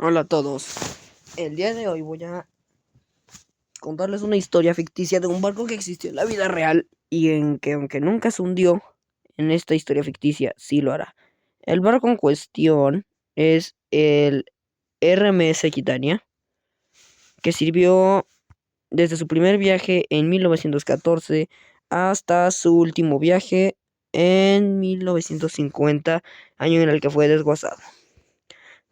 Hola a todos. El día de hoy voy a contarles una historia ficticia de un barco que existió en la vida real y en que, aunque nunca se hundió, en esta historia ficticia sí lo hará. El barco en cuestión es el RMS Aquitania, que sirvió desde su primer viaje en 1914 hasta su último viaje en 1950, año en el que fue desguazado.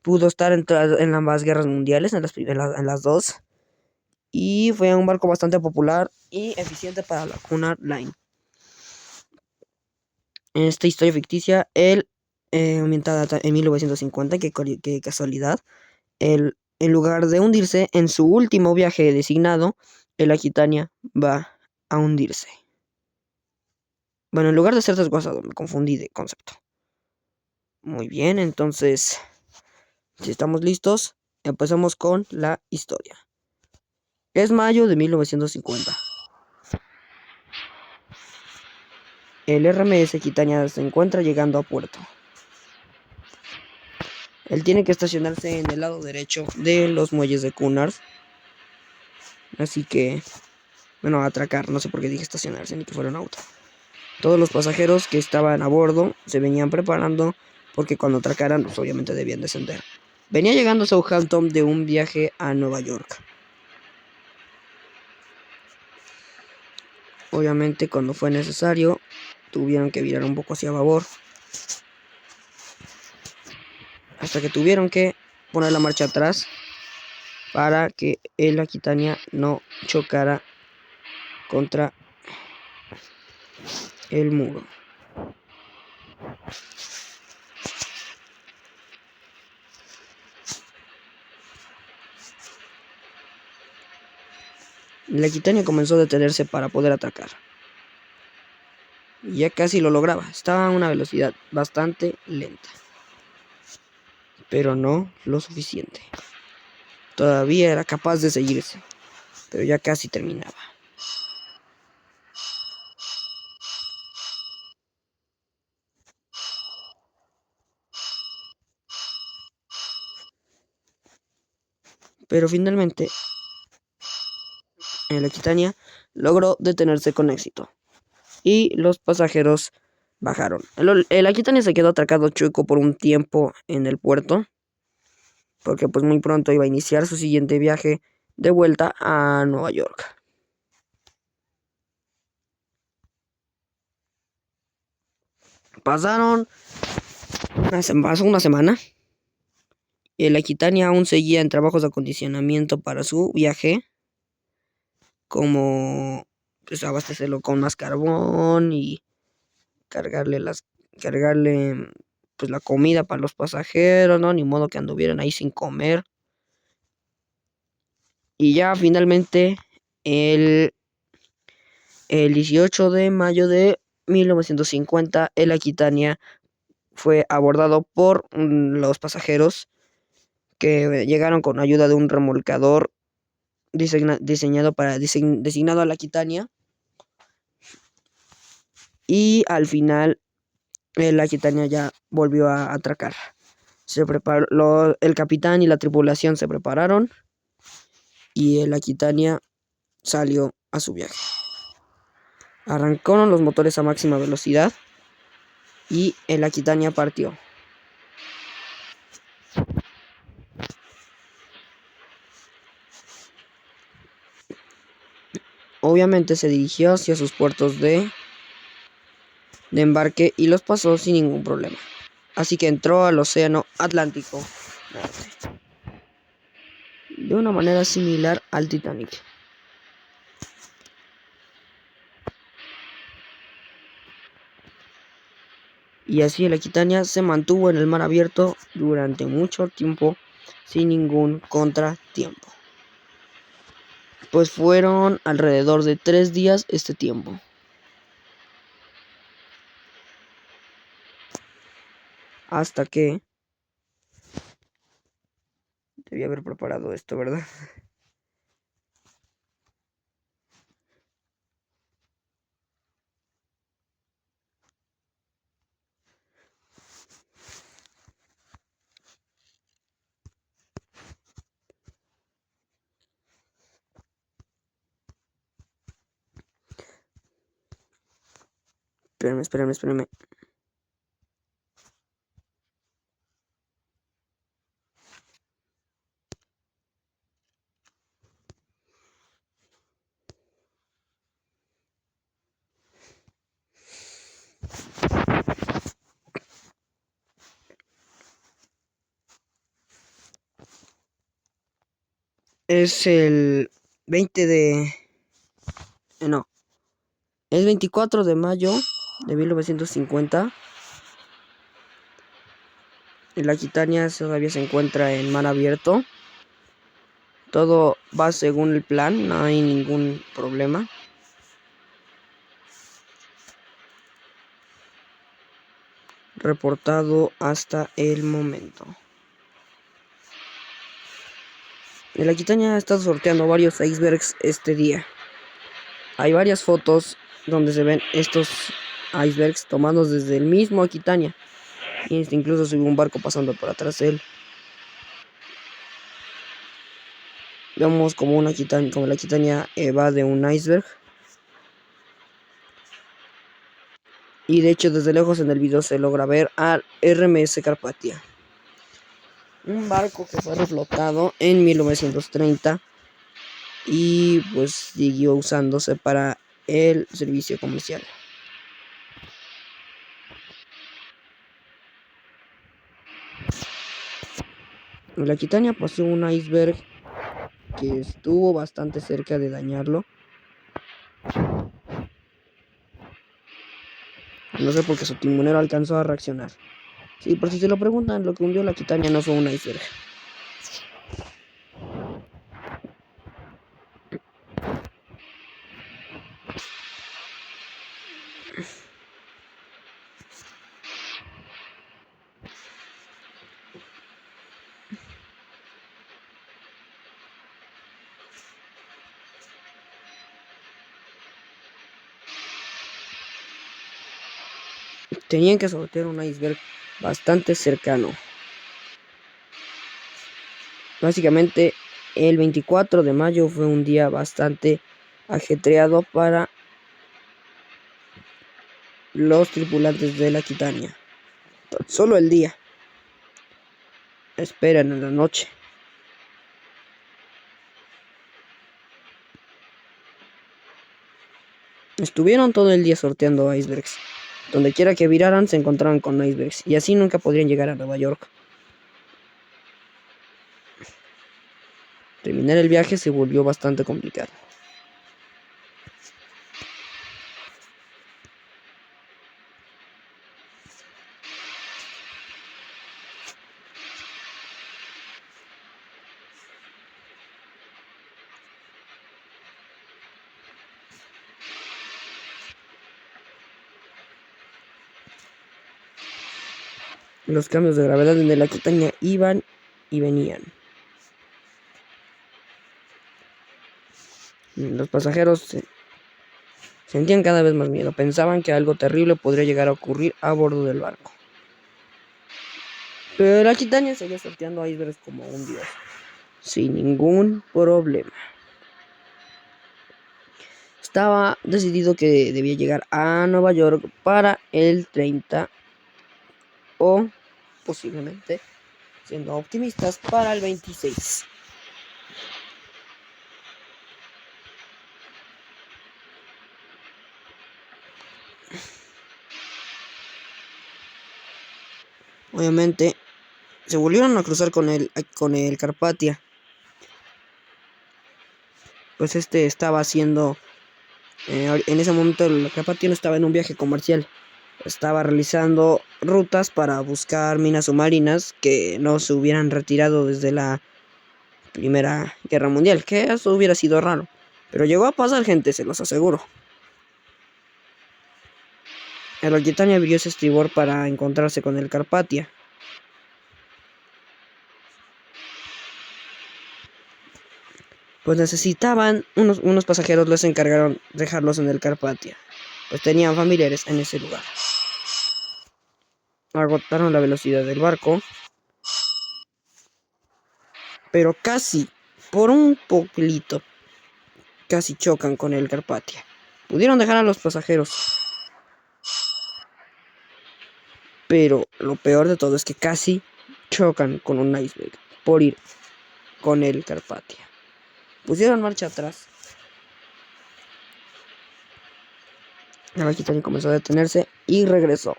Pudo estar en ambas guerras mundiales, en las dos, y fue un barco bastante popular y eficiente para la Cunard Line. En esta historia ficticia, ambientada en 1950, que casualidad, en lugar de hundirse en su último viaje designado, el Aquitania va a hundirse. Bueno, en lugar de ser desguazado, me confundí de concepto. Muy bien, entonces, si estamos listos, empezamos con la historia. Es mayo de 1950. El RMS Aquitania se encuentra llegando a puerto. Él tiene que estacionarse en el lado derecho de los muelles de Cunard. Así que, bueno, atracar, no sé por qué dije estacionarse ni que fuera un auto. Todos los pasajeros que estaban a bordo se venían preparando porque cuando atracaran, pues obviamente debían descender. Venía llegando a Southampton de un viaje a Nueva York. Obviamente cuando fue necesario, tuvieron que virar un poco hacia babor. Hasta que tuvieron que poner la marcha atrás para que el Aquitania no chocara contra el muro. El Aquitania comenzó a detenerse para poder atacar. Y ya casi lo lograba. Estaba a una velocidad bastante lenta, pero no lo suficiente. Todavía era capaz de seguirse, pero ya casi terminaba. Pero finalmente, el Aquitania logró detenerse con éxito y los pasajeros bajaron. El Aquitania se quedó atracado chueco por un tiempo en el puerto, porque pues muy pronto iba a iniciar su siguiente viaje de vuelta a Nueva York. Pasó una semana. El Aquitania aún seguía en trabajos de acondicionamiento para su viaje, como pues abastecerlo con más carbón y cargarle cargarle pues la comida para los pasajeros, ¿no? Ni modo que anduvieran ahí sin comer. Y ya finalmente el, el 18 de mayo de 1950 el Aquitania fue abordado por los pasajeros que llegaron con ayuda de un remolcador designado a la Aquitania. Y al final la Aquitania ya volvió a atracar. El capitán y la tripulación se prepararon y el Aquitania salió a su viaje. Arrancaron los motores a máxima velocidad y el Aquitania partió. Obviamente se dirigió hacia sus puertos de embarque y los pasó sin ningún problema. Así que entró al Océano Atlántico Norte, de una manera similar al Titanic. Y así el Aquitania se mantuvo en el mar abierto durante mucho tiempo sin ningún contratiempo. Pues fueron alrededor de 3 días este tiempo. Hasta que debí haber preparado esto, ¿verdad? Espérenme. Es el 20 de... no. Es 24 de mayo de 1950. La Aquitania todavía se encuentra en mar abierto. Todo va según el plan, no hay ningún problema. Reportado hasta el momento. La Aquitania ha estado sorteando varios icebergs este día. Hay varias fotos donde se ven estos icebergs tomados desde el mismo Aquitania. Y incluso se ve un barco pasando por atrás de él. Vemos como la Aquitania va de un iceberg. Y de hecho desde lejos en el video se logra ver al RMS Carpathia. Un barco que fue reflotado en 1930 y pues siguió usándose para el servicio comercial. La Aquitania pasó un iceberg que estuvo bastante cerca de dañarlo. No sé por qué su timonero alcanzó a reaccionar. Sí, por si se lo preguntan, lo que hundió la Aquitania no fue un iceberg. Tenían que sortear un iceberg bastante cercano. Básicamente, el 24 de mayo fue un día bastante ajetreado para los tripulantes de la Aquitania. Solo el día. Esperan en la noche. Estuvieron todo el día sorteando icebergs. Donde quiera que viraran se encontraban con icebergs. Y así nunca podrían llegar a Nueva York. Terminar el viaje se volvió bastante complicado. Los cambios de gravedad en la Aquitania iban y venían. Los pasajeros sentían cada vez más miedo. Pensaban que algo terrible podría llegar a ocurrir a bordo del barco. Pero la Aquitania seguía sorteando icebergs como un dios, sin ningún problema. Estaba decidido que debía llegar a Nueva York para el 30 o posiblemente, siendo optimistas, para el 26. Obviamente se volvieron a cruzar con el Carpathia. Pues estaba haciendo en ese momento el Carpathia no estaba en un viaje comercial. Estaba realizando rutas para buscar minas submarinas que no se hubieran retirado desde la Primera Guerra Mundial, que eso hubiera sido raro. Pero llegó a pasar, gente, se los aseguro. El Aquitania abrió ese estribor para encontrarse con el Carpathia. Pues necesitaban, unos pasajeros les encargaron dejarlos en el Carpathia, pues tenían familiares en ese lugar. Agotaron la velocidad del barco, pero casi, por un poquito, casi chocan con el Carpathia. Pudieron dejar a los pasajeros, Pero lo peor de todo es que casi chocan con un iceberg por ir con el Carpathia. Pusieron marcha atrás. La Aquitania comenzó a detenerse y regresó.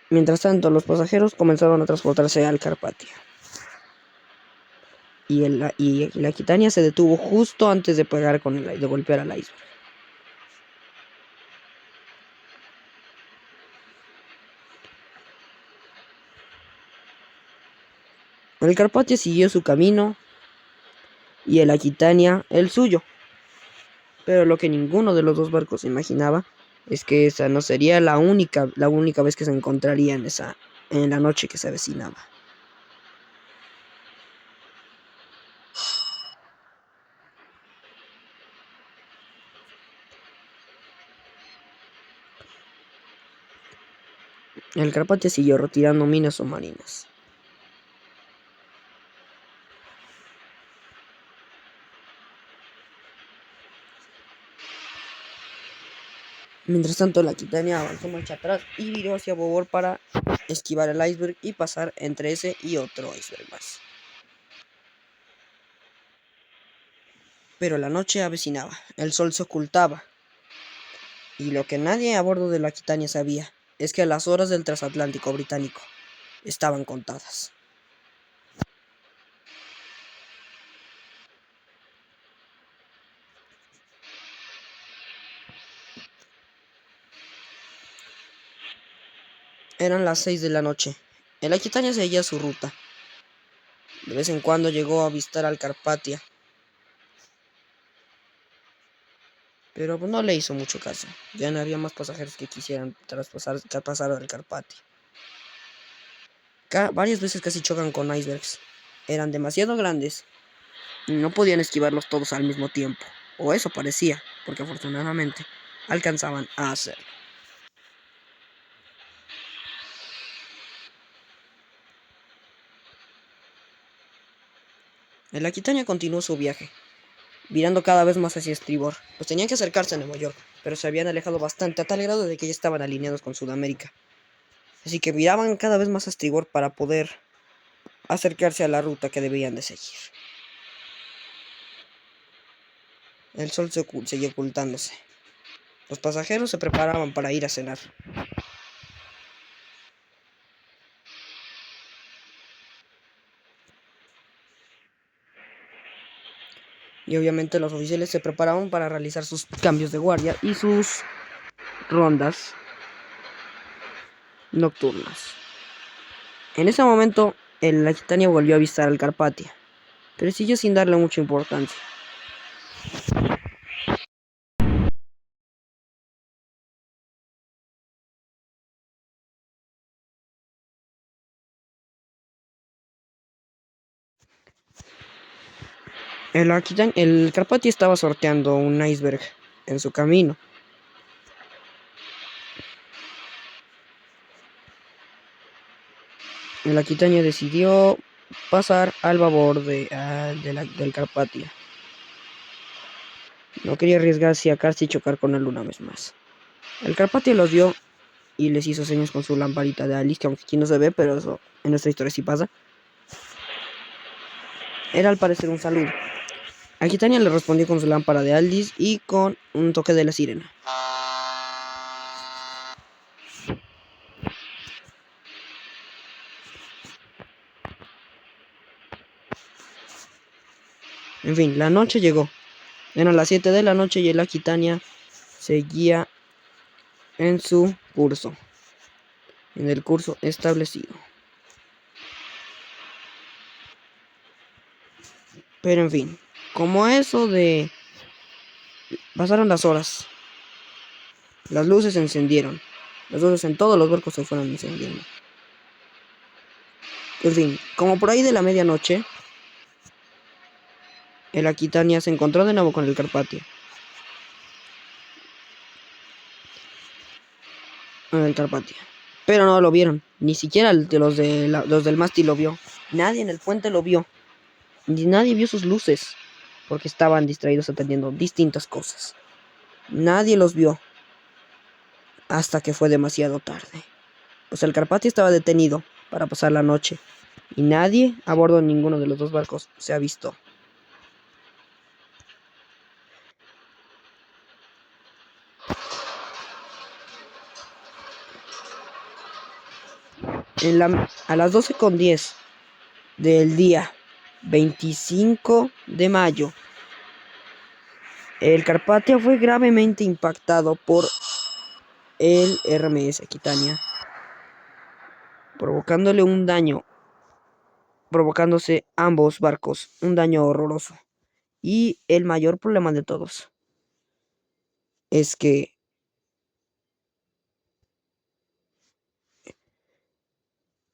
Mientras tanto, los pasajeros comenzaron a transportarse al Carpathia. Y la Aquitania se detuvo justo antes de pegar de golpear al iceberg. El Carpathia siguió su camino y el Aquitania el suyo. Pero lo que ninguno de los dos barcos imaginaba es que esa no sería la única vez que se encontrarían en la noche que se avecinaba. El Carpathia siguió retirando minas submarinas. Mientras tanto, la Aquitania avanzó marcha atrás y viró hacia babor para esquivar el iceberg y pasar entre ese y otro iceberg más. Pero la noche avecinaba, el sol se ocultaba, y lo que nadie a bordo de la Aquitania sabía es que las horas del transatlántico británico estaban contadas. Eran las 6 de la noche. El Aquitania seguía su ruta. De vez en cuando llegó a avistar al Carpathia, pero no le hizo mucho caso. Ya no había más pasajeros que quisieran traspasar al Carpathia. Varias veces casi chocan con icebergs. Eran demasiado grandes y no podían esquivarlos todos al mismo tiempo. O eso parecía, porque afortunadamente alcanzaban a hacerlo. El Aquitania continuó su viaje, virando cada vez más hacia estribor, pues tenían que acercarse a Nueva York, pero se habían alejado bastante a tal grado de que ya estaban alineados con Sudamérica. Así que viraban cada vez más a estribor para poder acercarse a la ruta que debían de seguir. El sol seguía ocultándose. Los pasajeros se preparaban para ir a cenar. Y obviamente los oficiales se preparaban para realizar sus cambios de guardia y sus rondas nocturnas. En ese momento, el Aquitania volvió a avistar al Carpathia, pero siguió sin darle mucha importancia. El Carpathia estaba sorteando un iceberg en su camino. El Aquitania decidió pasar al babor del Carpathia. No quería arriesgarse a casi chocar con él una vez más. El Carpathia los vio y les hizo señas con su lamparita de Alice, que aunque aquí no se ve, pero eso en nuestra historia sí pasa. Era al parecer un saludo. Aquitania le respondió con su lámpara de Alice y con un toque de la sirena. En fin, la noche llegó. Eran las 7 de la noche y el Aquitania seguía en su curso, en el curso establecido. Pero en fin, como eso de... Pasaron las horas. Las luces se encendieron. Las luces en todos los barcos se fueron encendiendo. En fin, como por ahí de la medianoche, el Aquitania se encontró de nuevo con el Carpathia. Pero no lo vieron. Ni siquiera los del mástil lo vio. Nadie en el puente lo vio. Ni nadie vio sus luces, porque estaban distraídos atendiendo distintas cosas. Nadie los vio hasta que fue demasiado tarde. O sea, el Carpathia estaba detenido para pasar la noche y nadie a bordo de ninguno de los dos barcos se ha visto. A las 12:10 del día 25 de mayo, el Carpathia fue gravemente impactado por el RMS Aquitania, provocándose ambos barcos un daño horroroso. Y el mayor problema de todos es que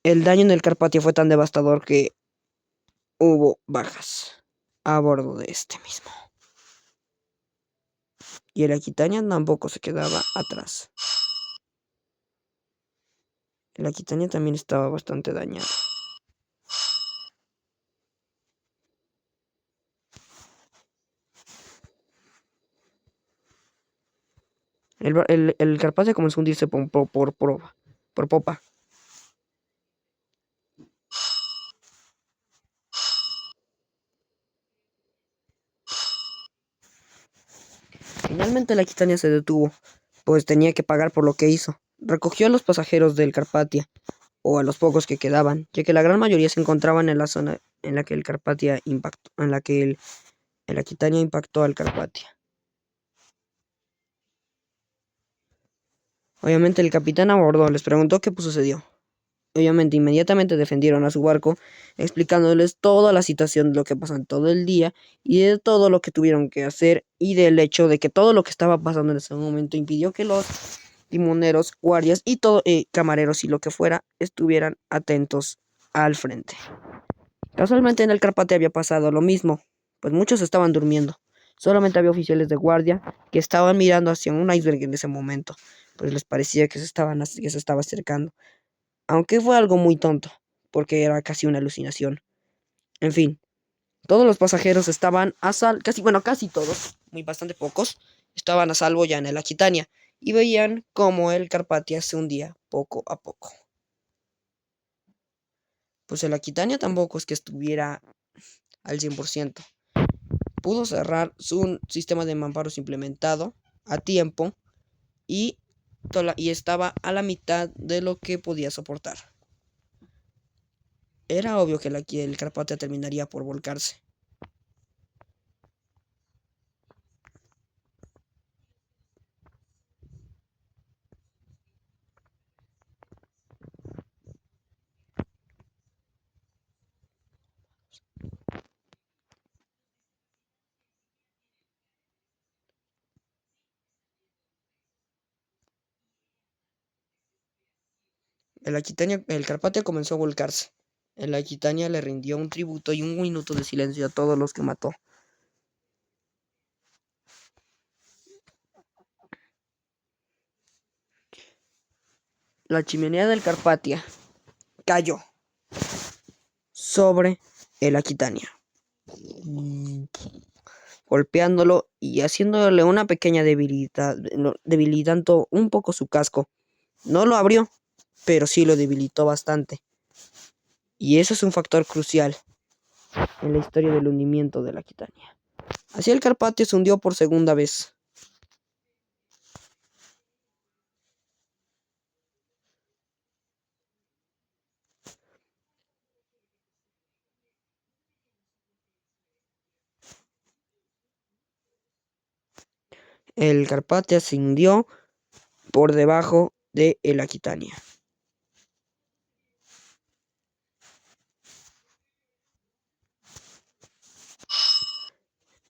el daño en el Carpathia fue tan devastador que hubo bajas a bordo de este mismo. Y el Aquitania tampoco se quedaba atrás. El Aquitania también estaba bastante dañado. El Carpathia comenzó a hundirse por popa. Finalmente la Aquitania se detuvo, pues tenía que pagar por lo que hizo. Recogió a los pasajeros del Carpathia, o a los pocos que quedaban, ya que la gran mayoría se encontraban en la zona en la que el Carpathia impactó, en la que el Aquitania impactó al Carpathia. Obviamente el capitán a bordo les preguntó qué sucedió. Obviamente inmediatamente defendieron a su barco, explicándoles toda la situación de lo que pasó en todo el día y de todo lo que tuvieron que hacer y del hecho de que todo lo que estaba pasando en ese momento impidió que los timoneros, guardias y camareros y lo que fuera estuvieran atentos al frente. Casualmente en el Carpathia había pasado lo mismo, pues muchos estaban durmiendo. Solamente había oficiales de guardia que estaban mirando hacia un iceberg en ese momento, pues les parecía que se estaba acercando. Aunque fue algo muy tonto, porque era casi una alucinación. En fin, todos los pasajeros estaban a salvo, casi todos, bastante pocos, estaban a salvo ya en el Aquitania, y veían cómo el Carpathia se hundía poco a poco. Pues el Aquitania tampoco es que estuviera al 100%. Pudo cerrar su sistema de mamparos implementado a tiempo y estaba a la mitad de lo que podía soportar. Era obvio que el Carpathia terminaría por volcarse. El Carpathia comenzó a volcarse. El Aquitania le rindió un tributo y un minuto de silencio a todos los que mató. La chimenea del Carpathia cayó sobre el Aquitania, golpeándolo y haciéndole una pequeña debilitando un poco su casco. No lo abrió, pero sí lo debilitó bastante. Y eso es un factor crucial en la historia del hundimiento de la Aquitania. Así el Carpathia se hundió por segunda vez. El Carpathia se hundió por debajo de el Aquitania.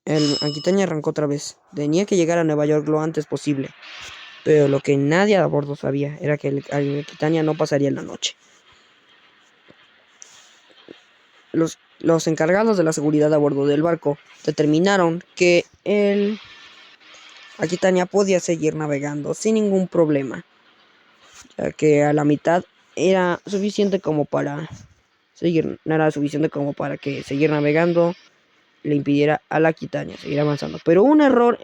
El Aquitania arrancó otra vez. Tenía que llegar a Nueva York lo antes posible. Pero lo que nadie a bordo sabía era que el Aquitania no pasaría la noche. Los encargados de la seguridad a bordo del barco determinaron que el Aquitania podía seguir navegando sin ningún problema, ya que a la mitad era suficiente como para no era suficiente como para que seguir navegando le impidiera a la Aquitania seguir avanzando. Pero un error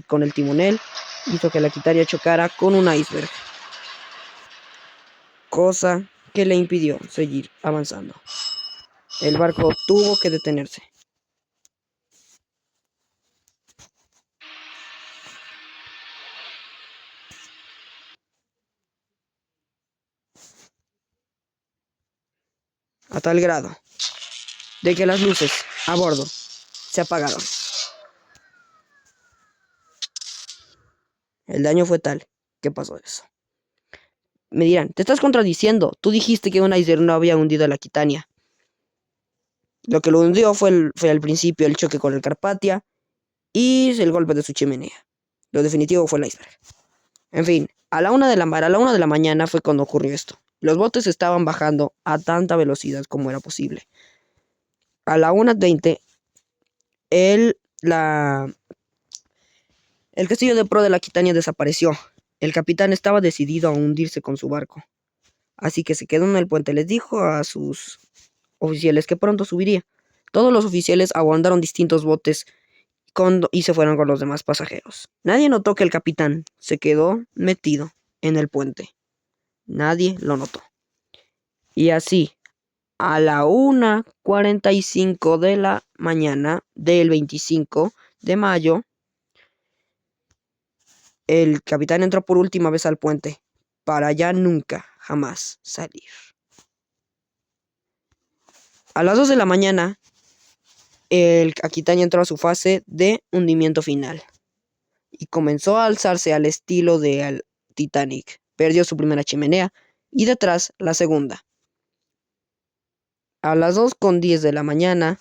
con el timonel hizo que la Aquitania chocara con un iceberg. cosa que le impidió seguir avanzando. El barco tuvo que detenerse. A tal grado de que las luces a bordo se apagaron. El daño fue tal que pasó eso. Me dirán, te estás contradiciendo. Tú dijiste que un iceberg no había hundido a la Aquitania. Lo que lo hundió fue al principio el choque con el Carpathia y el golpe de su chimenea. Lo definitivo fue el iceberg. En fin, a la 1 de la mañana fue cuando ocurrió esto. Los botes estaban bajando a tanta velocidad como era posible. A la 1:20, el castillo de proa de la Aquitania desapareció. El capitán estaba decidido a hundirse con su barco. Así que se quedó en el puente. Les dijo a sus oficiales que pronto subiría. Todos los oficiales abordaron distintos botes y se fueron con los demás pasajeros. Nadie notó que el capitán se quedó metido en el puente. Nadie lo notó. Y así, a la 1:45 de la mañana del 25 de mayo, el capitán entró por última vez al puente, para ya nunca, jamás salir. A las 2 de la mañana, el Aquitania entró a su fase de hundimiento final y comenzó a alzarse al estilo del Titanic. Perdió su primera chimenea y detrás la segunda. A las 2:10 de la mañana,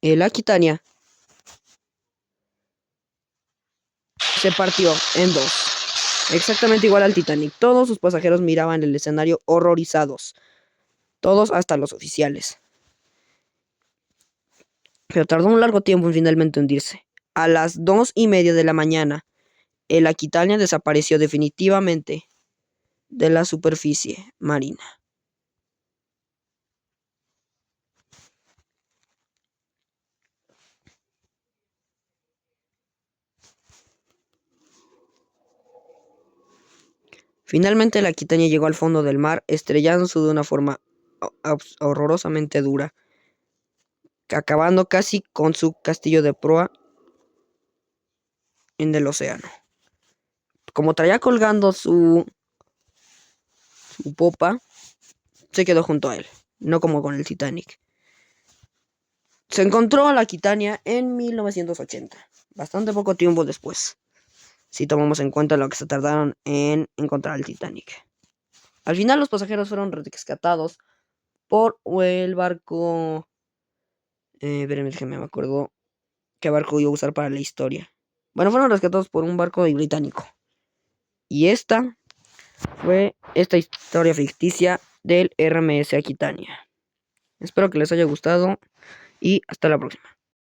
el Aquitania se partió en dos, exactamente igual al Titanic. Todos sus pasajeros miraban el escenario horrorizados, todos hasta los oficiales. Pero tardó un largo tiempo en finalmente hundirse. A las 2:30 de la mañana, el Aquitania desapareció definitivamente de la superficie marina. Finalmente la Aquitania llegó al fondo del mar, estrellándose de una forma horrorosamente dura, acabando casi con su castillo de proa en el océano. Como traía colgando su popa, se quedó junto a él, no como con el Titanic. Se encontró a la Aquitania en 1980, bastante poco tiempo después, si tomamos en cuenta lo que se tardaron en encontrar al Titanic. Al final los pasajeros fueron rescatados por el barco... espérenme, déjenme, me acuerdo qué barco iba a usar para la historia. Bueno, fueron rescatados por un barco británico. Y esta fue esta historia ficticia del RMS Aquitania. Espero que les haya gustado y hasta la próxima.